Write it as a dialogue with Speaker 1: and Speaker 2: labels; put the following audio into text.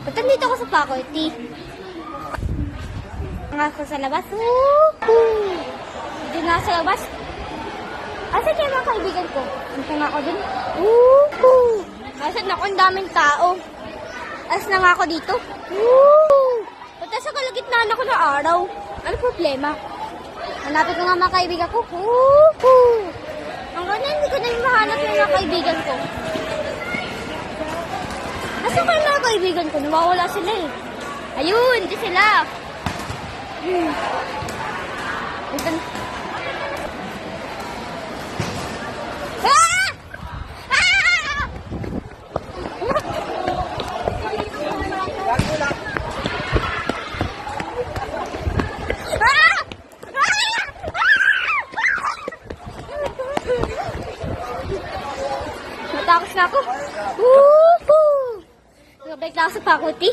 Speaker 1: Ba't nandito ako sa faculty? Nga ako sa labas. Woohoo! Dito nga sa labas. Asa kayo mga kaibigan ko? Punta nga ako dun. Woohoo! Nasaan ako, ang daming tao. Alas na nga ako dito. Woohoo! Punta sa kalagitnaan ako ng araw. Ano problema? Hanapin ko nga mga kaibigan ko. Woohoo! Hanggang na hindi ko na yung mahanap yung mga kaibigan ko. Nasaan kayo mga kaibigan ko? Nawawala sila eh. Ayun, hindi sila. Ito na. Ah! Ah! Natakot na ako. Woohoo! Nagabalik na ako sa faculty.